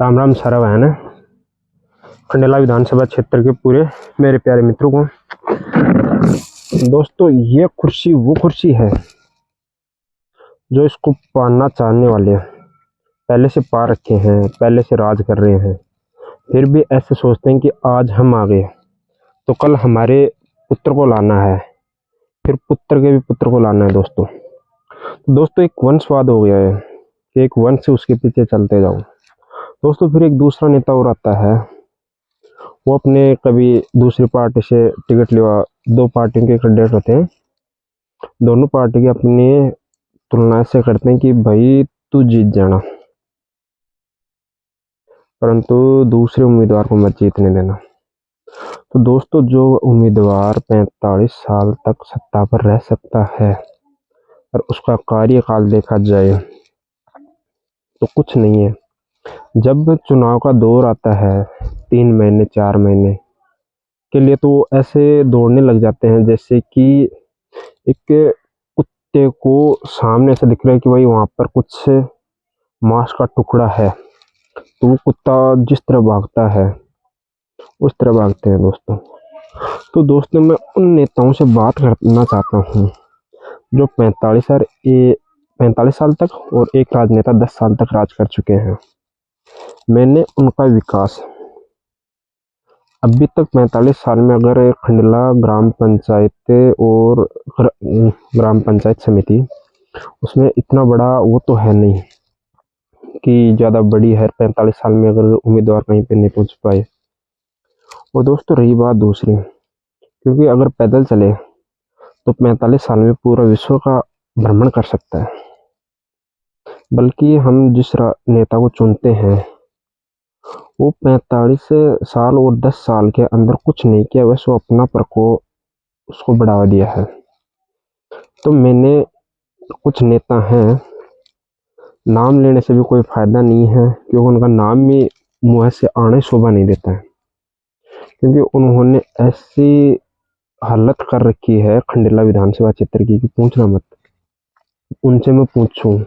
राम राम सारा बहन है खंडेला विधानसभा क्षेत्र के पूरे मेरे प्यारे मित्रों को। दोस्तों, ये कुर्सी वो कुर्सी है जो इसको पाना चाहने वाले पहले से पा रखे हैं, पहले से राज कर रहे हैं, फिर भी ऐसे सोचते हैं कि आज हम आ गए तो कल हमारे पुत्र को लाना है, फिर पुत्र के भी पुत्र को लाना है। दोस्तों एक वंशवाद हो गया है कि एक वंश से उसके पीछे चलते जाओ। दोस्तों फिर एक दूसरा नेता और आता है, वो अपने कभी दूसरी पार्टी से टिकट लिवा, दो पार्टियों के कैंडिडेट होते हैं, दोनों पार्टी के अपनी तुलना ऐसे करते हैं कि भाई तू जीत जाना, परंतु दूसरे उम्मीदवार को मत जीतने देना। तो दोस्तों जो उम्मीदवार 45 साल तक सत्ता पर रह सकता है और उसका कार्यकाल देखा जाए तो कुछ नहीं है। जब चुनाव का दौर आता है 3 महीने 4 महीने के लिए, तो वो ऐसे दौड़ने लग जाते हैं जैसे कि एक कुत्ते को सामने से दिख रहा है कि भाई वहां पर कुछ मांस का टुकड़ा है, तो वो कुत्ता जिस तरह भागता है उस तरह भागते हैं दोस्तों। तो दोस्तों मैं उन नेताओं से बात करना चाहता हूँ जो 45 साल तक और एक राजनेता 10 साल तक राज कर चुके हैं। मैंने उनका विकास अभी तक 45 साल में, अगर खंडला ग्राम पंचायत और ग्राम पंचायत समिति, उसमें इतना बड़ा वो तो है नहीं कि ज़्यादा बड़ी है 45 साल में अगर उम्मीदवार कहीं पे नहीं पहुंच पाए। और दोस्तों रही बात दूसरी, क्योंकि अगर पैदल चले तो 45 साल में पूरा विश्व का भ्रमण कर सकता है, बल्कि हम जिस नेता को चुनते हैं वो 45 साल और 10 साल के अंदर कुछ नहीं किया, वैसे वो अपना प्रकोप उसको बढ़ावा दिया है। तो मैंने कुछ नेता हैं, नाम लेने से भी कोई फायदा नहीं है क्योंकि उनका नाम भी मुंह से आने शोभा नहीं देता है, क्योंकि उन्होंने ऐसी हालत कर रखी है खंडेला विधानसभा क्षेत्र की कि पूछना मत। उनसे मैं पूछूं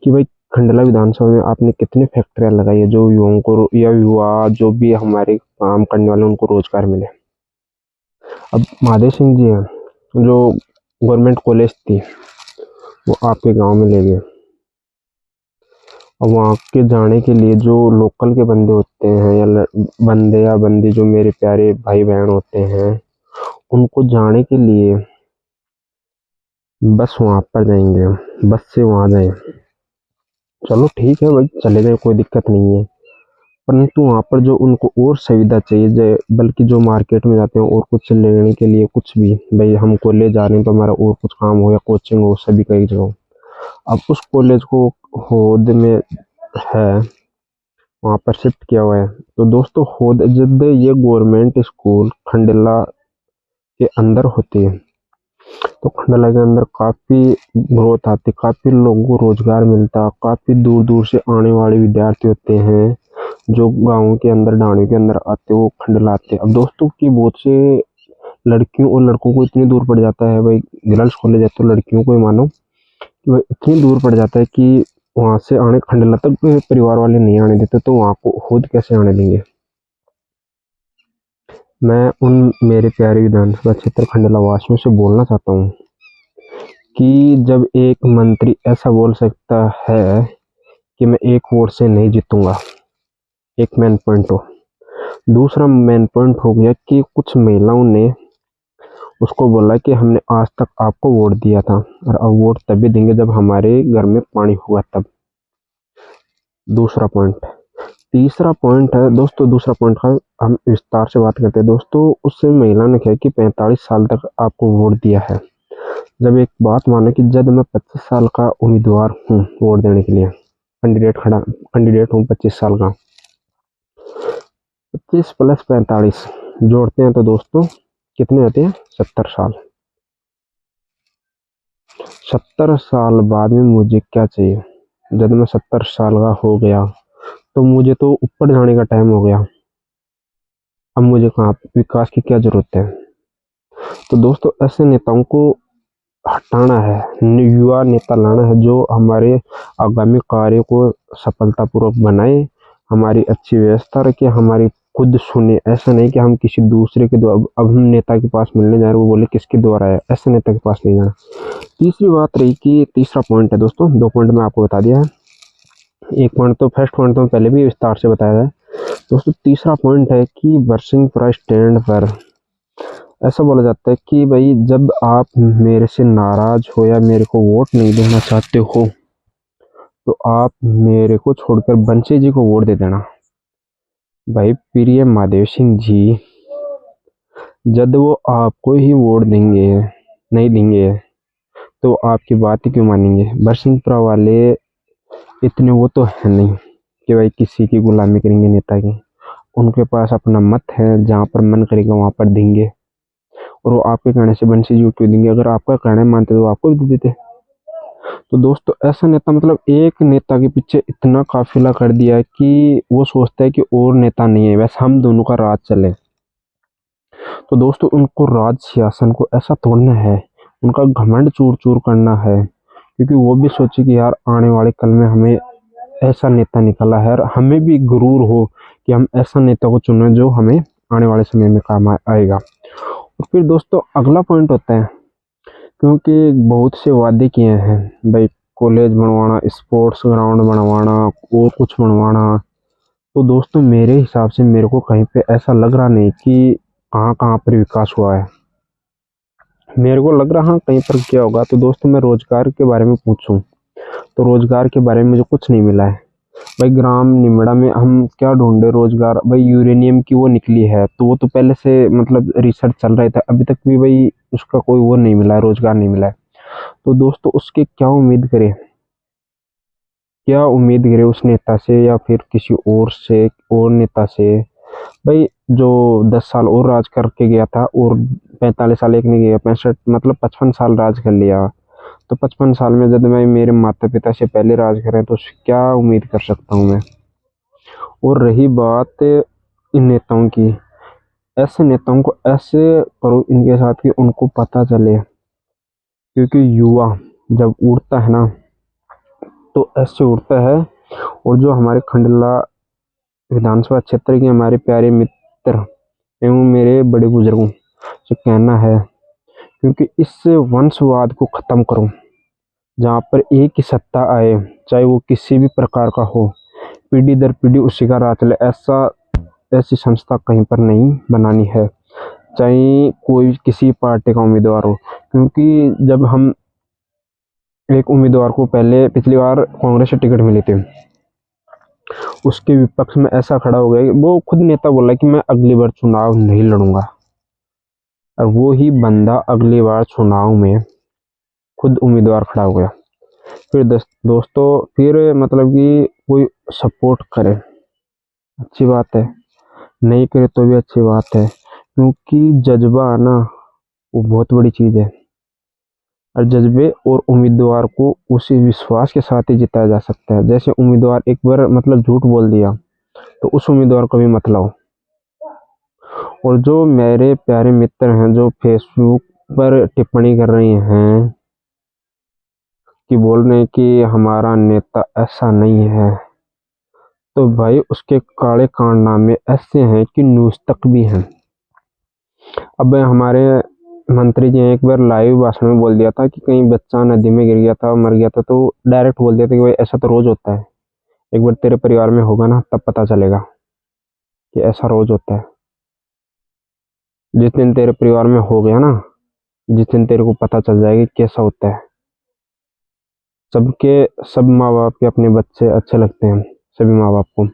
कि भाई खंडेला विधानसभा में आपने कितनी फैक्ट्रियां लगाई है जो युवाओं को या युवा जो भी हमारे काम करने वाले उनको रोजगार मिले। अब महादेव सिंह जी हैं, जो गवर्नमेंट कॉलेज थी वो आपके गांव में ले गए। अब वहाँ के जाने के लिए जो लोकल के बंदे होते हैं या बंदे या बंदी जो मेरे प्यारे भाई बहन होते हैं, उनको जाने के लिए बस वहाँ पर जाएंगे, बस से वहाँ जाएं। चलो ठीक है भाई, चले जाए, कोई दिक्कत नहीं है, परंतु वहाँ पर जो उनको और सुविधा चाहिए, बल्कि जो मार्केट में जाते हैं और कुछ लेने के लिए, कुछ भी भाई हम कॉलेज जा रहे हैं तो हमारा और कुछ काम हो या कोचिंग हो, सभी कई जगह। अब उस कॉलेज को होद में है वहाँ पर शिफ्ट किया हुआ है। तो दोस्तों होद जब ये गवर्नमेंट स्कूल खंडेला के अंदर होती है तो खंडेला के अंदर काफ़ी ग्रोथ आती, काफ़ी लोगों को रोजगार मिलता, काफ़ी दूर दूर से आने वाले विद्यार्थी होते हैं जो गाँव के अंदर डाँडियों के अंदर आते, वो खंडेला आते। अब दोस्तों की बहुत से लड़कियों और लड़कों को इतनी दूर पड़ जाता है, भाई गर्ल्स कॉलेज है तो लड़कियों को ही मानो कि भाई इतनी दूर पड़ जाता है कि वहाँ से आने खंडेला तक परिवार वाले नहीं आने देते, तो वहाँ को खुद कैसे आने देंगे। मैं उन मेरे प्यारे विधानसभा क्षेत्र खंडेला वासियों से बोलना चाहता हूँ कि जब एक मंत्री ऐसा बोल सकता है कि मैं एक वोट से नहीं जीतूंगा, एक मेन पॉइंट हो। दूसरा मेन पॉइंट हो गया कि कुछ महिलाओं ने उसको बोला कि हमने आज तक आपको वोट दिया था और अब वोट तभी देंगे जब हमारे घर में पानी होगा तब। दूसरा पॉइंट। तीसरा पॉइंट है दोस्तों, दूसरा पॉइंट का हम विस्तार से बात करते हैं। दोस्तों उससे महिला ने कहा कि 45 साल तक आपको वोट दिया है। जब एक बात मानो कि जब मैं 25 साल का उम्मीदवार हूँ वोट देने के लिए, कैंडिडेट हूँ 25 साल का, 25 + 45 जोड़ते हैं तो दोस्तों कितने होते हैं? 70 साल। 70 साल बाद में मुझे क्या चाहिए? जब मैं 70 साल का हो गया तो मुझे तो ऊपर जाने का टाइम हो गया, अब मुझे कहाँ विकास की क्या जरूरत है? तो दोस्तों ऐसे नेताओं को हटाना है, युवा नेता लाना है जो हमारे आगामी कार्य को सफलतापूर्वक बनाए, हमारी अच्छी व्यवस्था रखे, हमारी खुद सुने। ऐसा नहीं कि हम किसी दूसरे के द्वारा, अब हम नेता के पास मिलने जा रहे हैं, वो बोले किसके द्वारा है, ऐसे नेता के पास नहीं जाना। तीसरी बात रही कि तीसरा पॉइंट है दोस्तों, 2 पॉइंट मैं आपको बता दिया है। एक पॉइंट तो फर्स्ट पॉइंट तो पहले भी विस्तार से बताया है दोस्तों। तीसरा पॉइंट है कि बरसिंह पुरा स्टैंड पर ऐसा बोला जाता है कि भाई जब आप मेरे से नाराज हो या मेरे को वोट नहीं देना चाहते हो तो आप मेरे को छोड़कर बंसी जी को वोट दे देना। भाई प्रिय महादेव सिंह जी, जब वो आपको ही वोट देंगे नहीं देंगे तो आपकी बात ही क्यों मानेंगे। बरसिंहपुरा वाले इतने वो तो है नहीं कि भाई किसी की गुलामी करेंगे नेता की। उनके पास अपना मत है, जहाँ पर मन करेगा वहाँ पर देंगे, और वो आपके कहने से बंसी जी को क्यों देंगे। अगर आपका कहना मानते तो आपको भी दे देते। तो दोस्तों ऐसा नेता, मतलब एक नेता के पीछे इतना काफिला कर दिया है कि वो सोचता है कि और नेता नहीं है, बस हम दोनों का राज चले। तो दोस्तों उनको राज सिंहासन को ऐसा तोड़ना है, उनका घमंड चूर चूर करना है, क्योंकि वो भी सोचे कि यार आने वाले कल में हमें ऐसा नेता निकला है और हमें भी गुरूर हो कि हम ऐसा नेता को चुने जो हमें आने वाले समय में काम आएगा। और फिर दोस्तों अगला पॉइंट होता है, क्योंकि बहुत से वादे किए हैं भाई, कॉलेज बनवाना, स्पोर्ट्स ग्राउंड बनवाना और कुछ बनवाना। तो दोस्तों मेरे हिसाब से मेरे को कहीं पे ऐसा लग रहा नहीं कि कहाँ कहाँ पर विकास हुआ है। मेरे को लग रहा कहीं पर क्या होगा। तो दोस्तों मैं रोजगार के बारे में पूछूं तो रोजगार के बारे में मुझे कुछ नहीं मिला है। भाई ग्राम निमड़ा में हम क्या ढूंढे रोजगार, भाई यूरेनियम की वो निकली है, तो वो तो पहले से मतलब रिसर्च चल रहा था, अभी तक भी भाई उसका कोई वो नहीं मिला है, रोजगार नहीं मिला है। तो दोस्तों उसके क्या उम्मीद करें, क्या उम्मीद करें उस नेता से या फिर किसी और से, और नेता से। भाई जो 10 साल और राज करके गया था और 45 साल एक नहीं गया, 65 मतलब 55 साल राज कर लिया, तो 55 साल में जब मैं मेरे माता पिता से पहले राज करें तो क्या उम्मीद कर सकता हूँ मैं। और रही बात इन नेताओं की, ऐसे नेताओं को ऐसे करो इनके साथ कि उनको पता चले, क्योंकि युवा जब उड़ता है ना तो ऐसे उड़ता है। और जो हमारे खंडला विधानसभा क्षेत्र के हमारे प्यारे मित्र एवं मेरे बड़े बुजुर्गों से कहना है, क्योंकि इस वंशवाद को खत्म करो, जहाँ पर एक ही सत्ता आए, चाहे वो किसी भी प्रकार का हो, पीढ़ी दर पीढ़ी उसी का राज चले, ऐसी संस्था कहीं पर नहीं बनानी है, चाहे कोई किसी पार्टी का उम्मीदवार हो। क्योंकि जब हम एक उम्मीदवार को पहले पिछली बार कांग्रेस से टिकट मिली थी, उसके विपक्ष में ऐसा खड़ा हो गया, वो खुद नेता बोला कि मैं अगली बार चुनाव नहीं लड़ूंगा, और वो ही बंदा अगली बार चुनाव में खुद उम्मीदवार खड़ा हो गया। फिर दोस्तों फिर मतलब कि कोई सपोर्ट करे अच्छी बात है, नहीं करे तो भी अच्छी बात है, क्योंकि जज्बा ना वो बहुत बड़ी चीज़ है, और जज्बे और उम्मीदवार को उसी विश्वास के साथ ही जिताया जा सकता है। जैसे उम्मीदवार एक बार मतलब झूठ बोल दिया तो उस उम्मीदवार को भी मत लाओ। और जो मेरे प्यारे मित्र हैं जो फेसबुक पर टिप्पणी कर रही हैं कि बोल रहे हैं कि हमारा नेता ऐसा नहीं है, तो भाई उसके काले कारनामे ऐसे हैं कि न्यूज़ तक भी हैं। अब हमारे मंत्री जी ने एक बार लाइव भाषण में बोल दिया था कि कहीं बच्चा नदी में गिर गया था, मर गया था, तो डायरेक्ट बोल दिया था कि भाई ऐसा तो रोज होता है, एक बार तेरे परिवार में होगा ना तब पता चलेगा कि ऐसा रोज होता है। जिस दिन तेरे परिवार में हो गया ना, जिस दिन तेरे को पता चल जाएगा कि कैसा होता है। सबके सब माँ बाप के अपने बच्चे अच्छे लगते हैं, सभी माँ बाप को।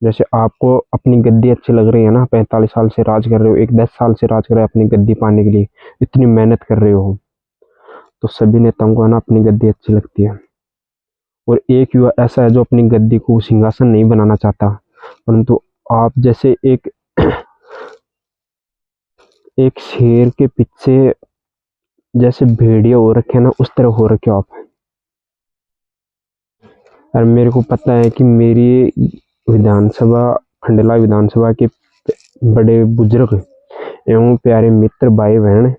जैसे आपको अपनी गद्दी अच्छी लग रही है ना, 45 साल से राज कर रहे हो, एक 10 साल से राज कर रहे हो, अपनी गद्दी पाने के लिए इतनी मेहनत कर रहे हो, तो सभी नेताओं को है ना अपनी गद्दी अच्छी लगती है। और एक युवा ऐसा है जो अपनी गद्दी को सिंहासन नहीं बनाना चाहता, परंतु आप जैसे एक शेर के पीछे जैसे भेड़िया हो रखे ना, उस तरह हो रखे हो आप। और मेरे को पता है कि मेरी विधानसभा खंडला विधानसभा के बड़े बुजुर्ग एवं प्यारे मित्र भाई बहन,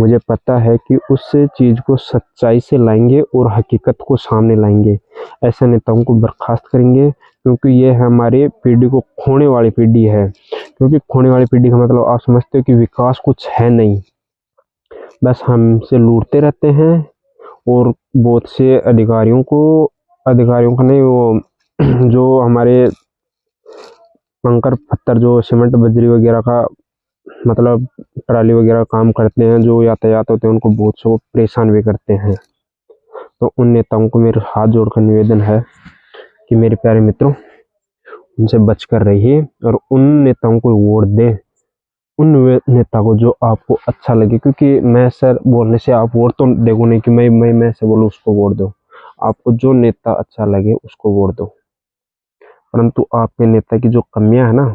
मुझे पता है कि उस चीज़ को सच्चाई से लाएंगे और हकीकत को सामने लाएंगे। ऐसे नेताओं को बर्खास्त करेंगे क्योंकि ये हमारी पीढ़ी को खोने वाली पीढ़ी है। क्योंकि खोने वाली पीढ़ी का मतलब आप समझते हो कि विकास कुछ है नहीं, बस हमसे लूटते रहते हैं। और बहुत से अधिकारियों का नहीं, वो जो हमारे कंकर पत्थर, जो सीमेंट बजरी वगैरह का मतलब ट्राली वगैरह काम करते हैं, जो यातायात होते हैं, उनको बहुत से परेशान भी करते हैं। तो उन नेताओं को मेरे हाथ जोड़कर निवेदन है कि मेरे प्यारे मित्रों, उनसे बच कर रहिए और उन नेताओं को वोट दें, उन नेता को जो आपको अच्छा लगे। क्योंकि मैं सर बोलने से आप वोट तो देखो नहीं कि मैं से बोलूँ उसको वोट दो। आपको जो नेता अच्छा लगे उसको वोट दो, परंतु आपके नेता की जो कमियां है ना,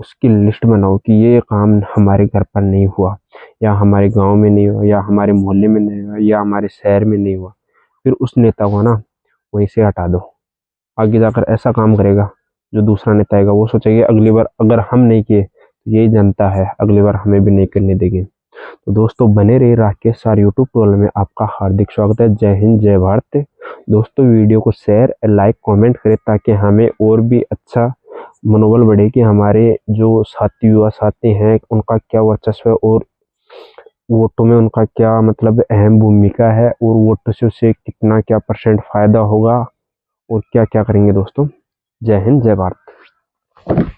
उसकी लिस्ट बनाओ कि ये काम हमारे घर पर नहीं हुआ, या हमारे गांव में नहीं हुआ, या हमारे मोहल्ले में नहीं हुआ, या हमारे शहर में नहीं हुआ। फिर उस नेता को ना वहीं से हटा दो। आगे जाकर ऐसा काम करेगा, जो दूसरा नेता आएगा वो सोचेगा अगली बार अगर हम नहीं किए तो यही जनता है, अगली बार हमें भी नहीं करने देगी। तो दोस्तों बने रहिए राकेश सर यूट्यूब चैनल में, आपका हार्दिक स्वागत है। जय हिंद, जय भारत। दोस्तों वीडियो को शेयर, लाइक, कमेंट करें ताकि हमें और भी अच्छा मनोबल बढ़े कि हमारे जो साथी युवा साथी हैं उनका क्या वर्चस्व है, और वोटों में उनका क्या मतलब अहम भूमिका है, और वोटों से उसे कितना क्या % फायदा होगा, और क्या क्या करेंगे। दोस्तों जय हिंद, जय भारत।